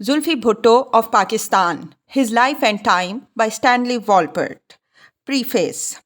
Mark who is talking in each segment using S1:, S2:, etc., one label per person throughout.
S1: Zulfi Bhutto of Pakistan, His Life and Time by Stanley Wolpert. Preface.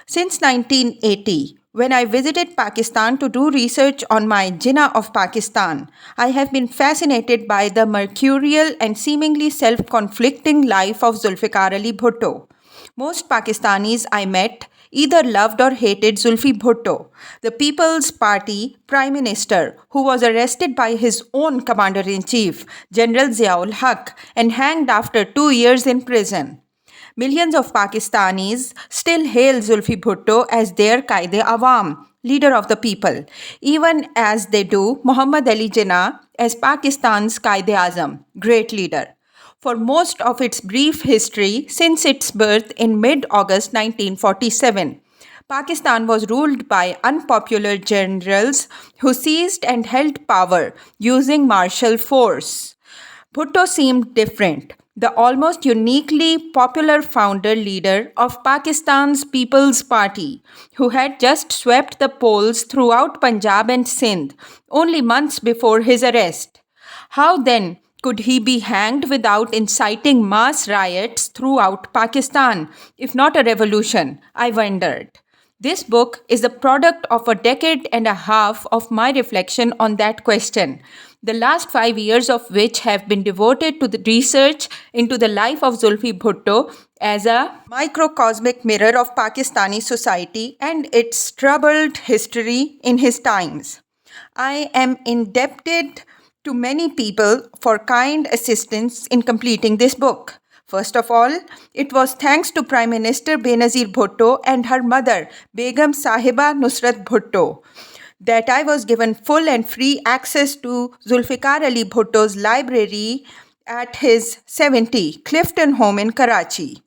S1: Since 1980, when I visited Pakistan to do research on my Jinnah of Pakistan, I have been fascinated by the mercurial and seemingly self-conflicting life of Zulfikar Ali Bhutto. Most Pakistanis I met either loved or hated Zulfi Bhutto, the People's Party Prime Minister who was arrested by his own Commander-in-Chief, General Ziaul Haq, and hanged after 2 years in prison. Millions of Pakistanis still hail Zulfi Bhutto as their Qaid-e-Awam, leader of the people, even as they do Muhammad Ali Jinnah as Pakistan's Qaid-e-Azam, great leader. For most of its brief history since its birth in mid-August 1947, Pakistan was ruled by unpopular generals who seized and held power using martial force. Bhutto seemed different, the almost uniquely popular founder-leader of Pakistan's People's Party, who had just swept the polls throughout Punjab and Sindh only months before his arrest. How then could he be hanged without inciting mass riots throughout Pakistan, if not a revolution? I wondered. This book is the product of a decade and a half of my reflection on that question, the last 5 years of which have been devoted to the research into the life of Zulfi Bhutto as a microcosmic mirror of Pakistani society and its troubled history in his times. I am indebted to many people for kind assistance in completing this book. First of all, it was thanks to Prime Minister Benazir Bhutto and her mother, Begum Sahiba Nusrat Bhutto, that I was given full and free access to Zulfikar Ali Bhutto's library at his 70 Clifton home in Karachi.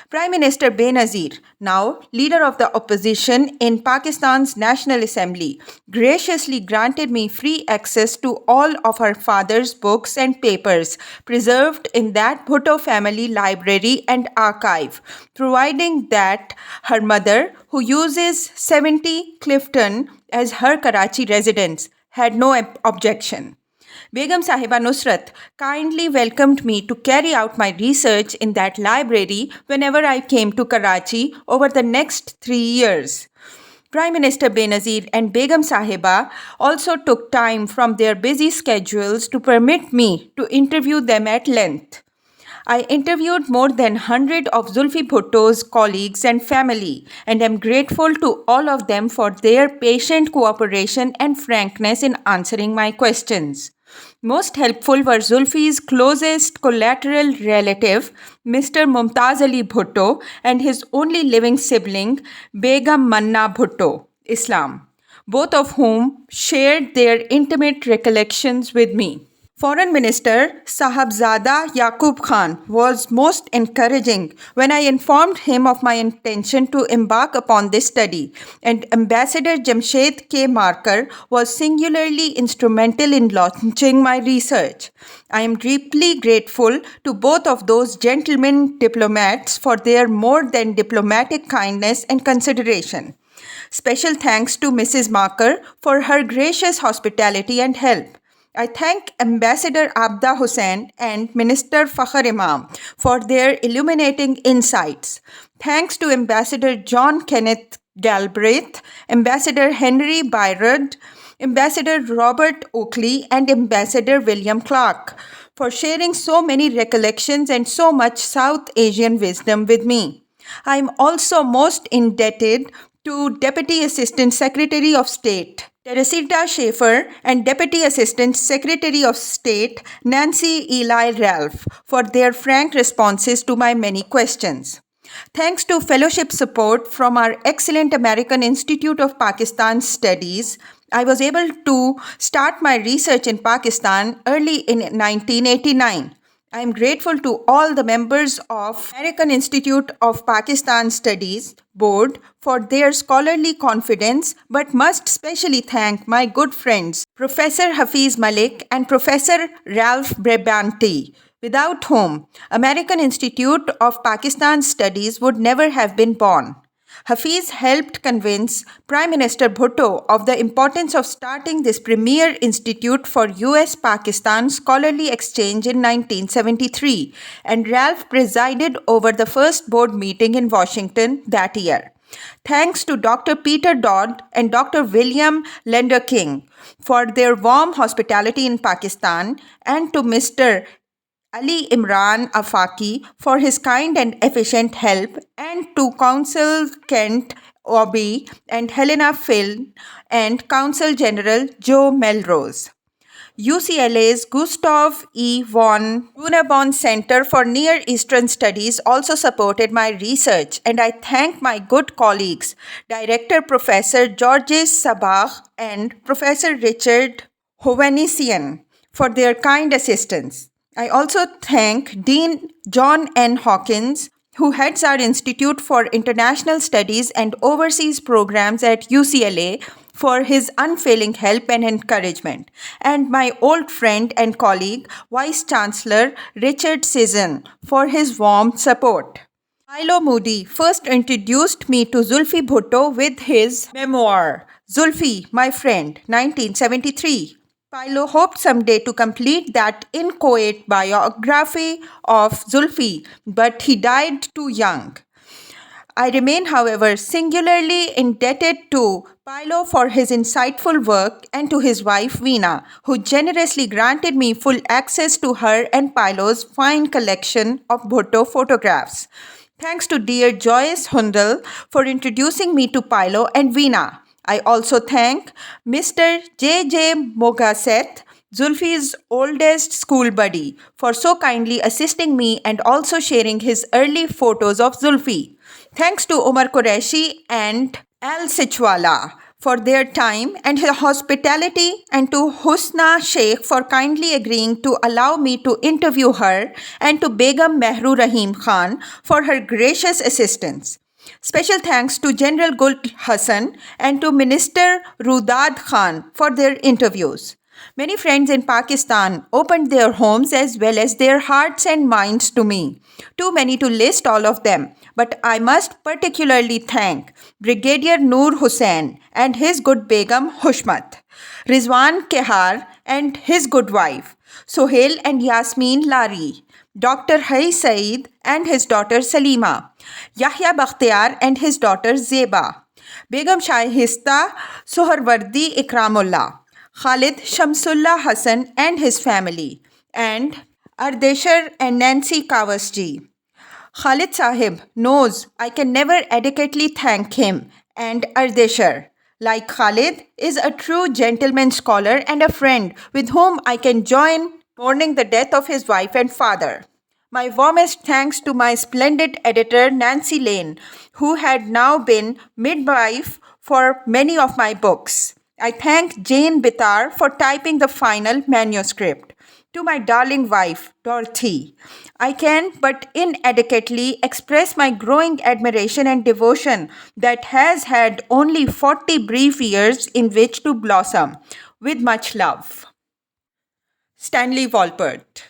S1: Prime Minister Benazir, now leader of the opposition in Pakistan's National Assembly, graciously granted me free access to all of her father's books and papers preserved in that Bhutto family library and archive, providing that her mother, who uses 70 Clifton as her Karachi residence, had no objection. Begum Sahiba Nusrat kindly welcomed me to carry out my research in that library whenever I came to Karachi over the next 3 years. Prime Minister Benazir and Begum Sahiba also took time from their busy schedules to permit me to interview them at length. I interviewed more than 100 of Zulfi Bhutto's colleagues and family, and am grateful to all of them for their patient cooperation and frankness in answering my questions. Most helpful were Zulfi's closest collateral relative, Mr. Mumtaz Ali Bhutto, and his only living sibling, Begum Manna Bhutto, Islam, both of whom shared their intimate recollections with me. Foreign Minister Sahabzada Yaqub Khan was most encouraging when I informed him of my intention to embark upon this study, and Ambassador Jamshed K. Markar was singularly instrumental in launching my research. I am deeply grateful to both of those gentlemen diplomats for their more than diplomatic kindness and consideration. Special thanks to Mrs. Markar for her gracious hospitality and help. I thank Ambassador Abda Hussain and Minister Fakhr Imam for their illuminating insights. Thanks to Ambassador John Kenneth Galbraith, Ambassador Henry Byrd, Ambassador Robert Oakley, and Ambassador William Clark for sharing so many recollections and so much South Asian wisdom with me. I am also most indebted to Deputy Assistant Secretary of State Teresita Schaefer and Deputy Assistant Secretary of State Nancy Eli Ralph for their frank responses to my many questions. Thanks to fellowship support from our excellent American Institute of Pakistan Studies, I was able to start my research in Pakistan early in 1989. I am grateful to all the members of American Institute of Pakistan Studies Board for their scholarly confidence, but must specially thank my good friends Professor Hafiz Malik and Professor Ralph Brabanti, without whom American Institute of Pakistan Studies would never have been born. Hafiz helped convince Prime Minister Bhutto of the importance of starting this premier institute for US-Pakistan scholarly exchange in 1973, and Ralph presided over the first board meeting in Washington that year. Thanks to Dr. Peter Dodd and Dr. William Lender King for their warm hospitality in Pakistan, and to Mr. Ali Imran Afaki for his kind and efficient help, and to Counsel Kent Obi and Helena Phil and Counsel General Joe Melrose. UCLA's Gustav E. von Brunebon Center for Near Eastern Studies also supported my research, and I thank my good colleagues, Director Professor Georges Sabah and Professor Richard Hovannisian, for their kind assistance. I also thank Dean John N. Hawkins, who heads our Institute for International Studies and oversees programs at UCLA, for his unfailing help and encouragement, and my old friend and colleague, Vice Chancellor Richard Sisson, for his warm support. Milo Moody first introduced me to Zulfi Bhutto with his memoir, Zulfi, My Friend, 1973. Pilo hoped someday to complete that inchoate biography of Zulfi, but he died too young. I remain, however, singularly indebted to Pilo for his insightful work, and to his wife Veena, who generously granted me full access to her and Pilo's fine collection of Bhutto photographs. Thanks to dear Joyce Hundal for introducing me to Pilo and Veena. I also thank Mr. J. J. Mogaseth, Zulfi's oldest school buddy, for so kindly assisting me and also sharing his early photos of Zulfi. Thanks to Umar Qureshi and Al Sichwala for their time and hospitality, and to Husna Sheikh for kindly agreeing to allow me to interview her, and to Begum Mehru Rahim Khan for her gracious assistance. Special thanks to General Gul Hassan and to Minister Rudad Khan for their interviews. Many friends in Pakistan opened their homes as well as their hearts and minds to me. Too many to list all of them, but I must particularly thank Brigadier Noor Hussain and his good Begum Hushmat, Rizwan Kehar and his good wife, Sohail and Yasmin Lari, Dr. Hai Saeed and his daughter Salima, Yahya Bakhtiar and his daughter Zeba, Begum Shahista Soharwardi Ikramullah, Khalid Shamsullah Hassan and his family, and Ardeshar and Nancy Kawasji. Khalid Sahib knows I can never adequately thank him, and Ardeshar, like Khalid, is a true gentleman scholar and a friend with whom I can join mourning the death of his wife and father. My warmest thanks to my splendid editor Nancy Lane, who had now been midwife for many of my books. I thank Jane Bitar for typing the final manuscript. To my darling wife, Dorothy, I can but inadequately express my growing admiration and devotion that has had only 40 brief years in which to blossom. With much love. Stanley Wolpert.